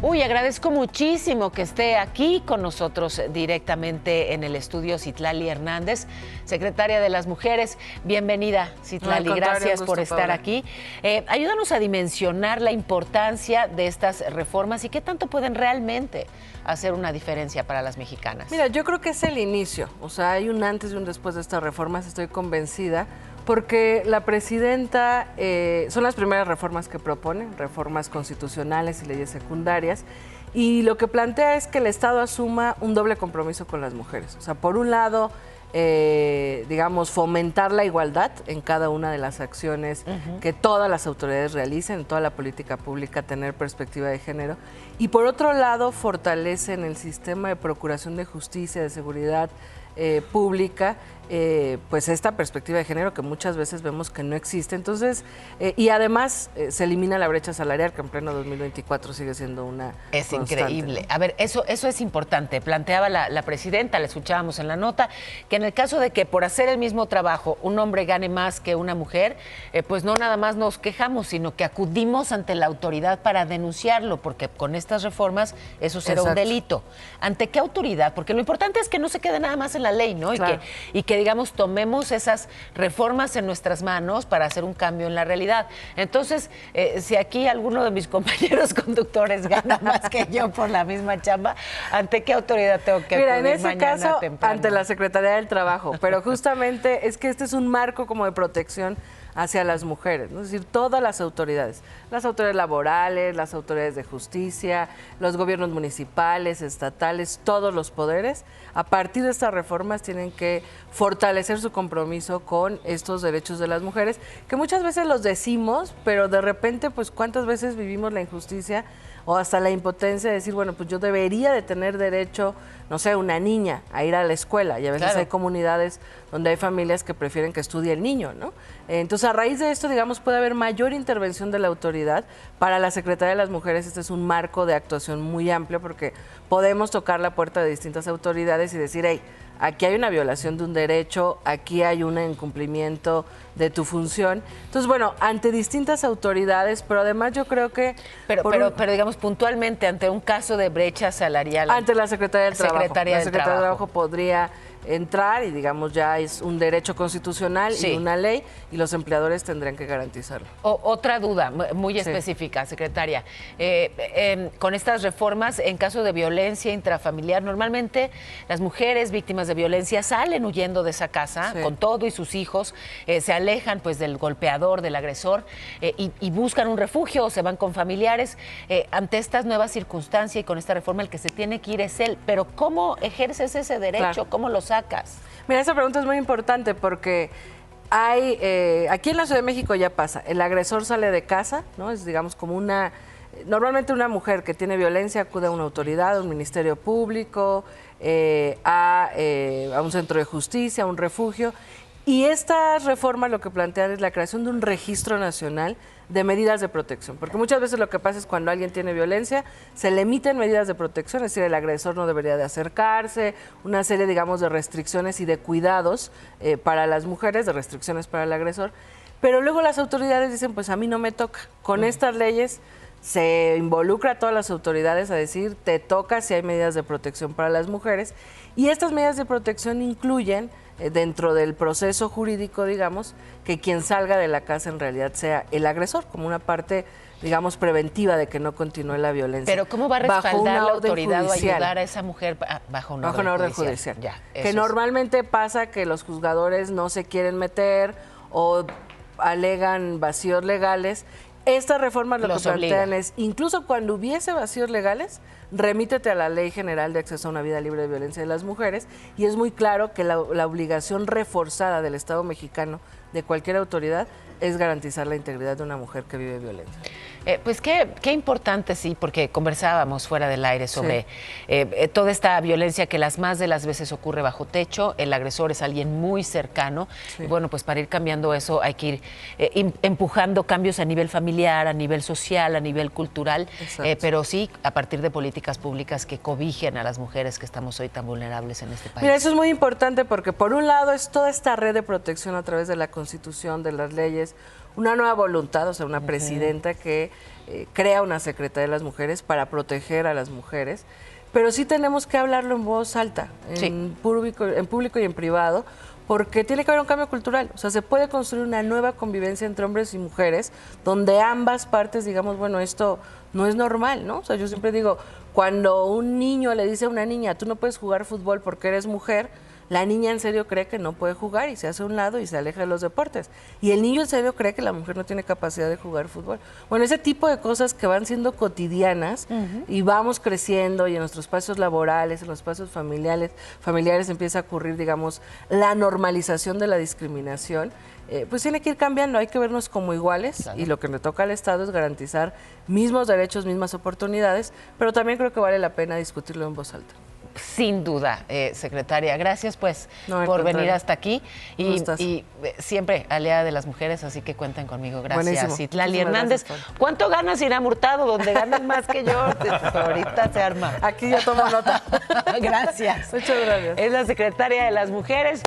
Uy, agradezco muchísimo que esté aquí con nosotros directamente en el estudio Citlali Hernández, secretaria de las Mujeres. Bienvenida, Citlali, gracias por estar aquí. Ayúdanos a dimensionar la importancia de estas reformas y qué tanto pueden realmente hacer una diferencia para las mexicanas. Mira, yo creo que es el inicio, o sea, hay un antes y un después de estas reformas, estoy convencida, porque la presidenta, son las primeras reformas que propone, reformas constitucionales y leyes secundarias, y lo que plantea es que el Estado asuma un doble compromiso con las mujeres. O sea, por un lado, digamos, fomentar la igualdad en cada una de las acciones que todas las autoridades realicen, en toda la política pública, tener perspectiva de género, y por otro lado, fortalecen el sistema de procuración de justicia, de seguridad pública, pues esta perspectiva de género que muchas veces vemos que no existe. Entonces, y además se elimina la brecha salarial, que en pleno 2024 sigue siendo una constante. Increíble. A ver, eso es importante. Planteaba la presidenta, la escuchábamos en la nota, que en el caso de que por hacer el mismo trabajo un hombre gane más que una mujer, pues no nada más nos quejamos, sino que acudimos ante la autoridad para denunciarlo, porque con estas reformas eso será un delito. ¿Ante qué autoridad? Porque lo importante es que no se quede nada más en la ley, ¿no? Claro. Y que digamos, tomemos esas reformas en nuestras manos para hacer un cambio en la realidad. Entonces, si aquí alguno de mis compañeros conductores gana más que yo por la misma chamba, ¿ante qué autoridad tengo que acudir? Mira, en ese caso, temprano? Ante la Secretaría del Trabajo, pero justamente es que este es un marco como de protección hacia las mujeres, ¿no? Es decir, todas las autoridades laborales, las autoridades de justicia, los gobiernos municipales, estatales, todos los poderes, a partir de estas reformas tienen que fortalecer su compromiso con estos derechos de las mujeres, que muchas veces los decimos, pero de repente, pues, ¿cuántas veces vivimos la injusticia o hasta la impotencia de decir, bueno, pues yo debería de tener derecho, no sé, una niña a ir a la escuela? Y a veces hay comunidades donde hay familias que prefieren que estudie el niño, ¿no? Entonces, a raíz de esto, digamos, puede haber mayor intervención de la autoridad. Para la Secretaría de las Mujeres este es un marco de actuación muy amplio porque podemos tocar la puerta de distintas autoridades y decir, hey, aquí hay una violación de un derecho, aquí hay un incumplimiento de tu función. Entonces, bueno, ante distintas autoridades, pero además yo creo que... Pero digamos, puntualmente, ante un caso de brecha salarial... Ante la Secretaría del Trabajo. La Secretaría del Trabajo podría entrar y, digamos, ya es un derecho constitucional y una ley, y los empleadores tendrían que garantizarlo. Otra duda muy específica, secretaria. Con estas reformas, en caso de violencia intrafamiliar, normalmente las mujeres víctimas de violencia salen huyendo de esa casa con todo y sus hijos, se alejan pues del golpeador, del agresor, y buscan un refugio o se van con familiares. Ante estas nuevas circunstancias y con esta reforma, el que se tiene que ir es él. Pero ¿cómo ejerces ese derecho? ¿Cómo lo sacas? Mira, esa pregunta es muy importante porque hay, aquí en la Ciudad de México ya pasa, el agresor sale de casa, ¿no? Es, digamos, como una... Normalmente una mujer que tiene violencia acude a una autoridad, a un ministerio público, a un centro de justicia, a un refugio. Y esta reforma lo que plantean es la creación de un registro nacional de medidas de protección, porque muchas veces lo que pasa es cuando alguien tiene violencia, se le emiten medidas de protección, es decir, el agresor no debería de acercarse, una serie, digamos, de restricciones y de cuidados para las mujeres, de restricciones para el agresor, pero luego las autoridades dicen, pues a mí no me toca. Con estas leyes se involucra a todas las autoridades a decir, te toca si hay medidas de protección para las mujeres, y estas medidas de protección incluyen dentro del proceso jurídico, digamos, que quien salga de la casa en realidad sea el agresor, como una parte, digamos, preventiva de que no continúe la violencia. Pero ¿cómo va a respaldar la autoridad o ayudar a esa mujer bajo una orden judicial? Ya, que normalmente pasa que los juzgadores no se quieren meter o alegan vacíos legales. Estas reformas lo que plantean es, incluso cuando hubiese vacíos legales, remítete a la Ley General de Acceso a una Vida Libre de Violencia de las Mujeres, y es muy claro que la obligación reforzada del Estado mexicano, de cualquier autoridad, es garantizar la integridad de una mujer que vive violencia. Pues qué importante, sí, porque conversábamos fuera del aire sobre toda esta violencia que las más de las veces ocurre bajo techo, el agresor es alguien muy cercano, y bueno, pues para ir cambiando eso hay que ir empujando cambios a nivel familiar, a nivel social, a nivel cultural, pero sí a partir de políticas públicas que cobijen a las mujeres que estamos hoy tan vulnerables en este país. Mira, eso es muy importante porque por un lado es toda esta red de protección a través de la Constitución, de las leyes, una nueva voluntad, o sea, una presidenta que crea una Secretaría de las Mujeres para proteger a las mujeres, pero sí tenemos que hablarlo en voz alta, en público y en privado, porque tiene que haber un cambio cultural. O sea, se puede construir una nueva convivencia entre hombres y mujeres donde ambas partes digamos, bueno, esto no es normal, ¿no? O sea, yo siempre digo, cuando un niño le dice a una niña, tú no puedes jugar fútbol porque eres mujer, la niña en serio cree que no puede jugar y se hace a un lado y se aleja de los deportes. Y el niño en serio cree que la mujer no tiene capacidad de jugar fútbol. Bueno, ese tipo de cosas que van siendo cotidianas y vamos creciendo y en nuestros espacios laborales, en los espacios familiares empieza a ocurrir, digamos, la normalización de la discriminación. Pues tiene que ir cambiando, hay que vernos como iguales y lo que le toca al Estado es garantizar mismos derechos, mismas oportunidades, pero también creo que vale la pena discutirlo en voz alta. Sin duda, secretaria. Gracias, pues, por venir hasta aquí. Y siempre aliada de las mujeres, así que cuenten conmigo. Gracias. Citlali Hernández. ¿Cuánto ganas Irán Hurtado? Donde ganan más que yo. Ahorita se arma. Aquí ya tomo nota. Gracias. Muchas gracias. Es la secretaria de las mujeres.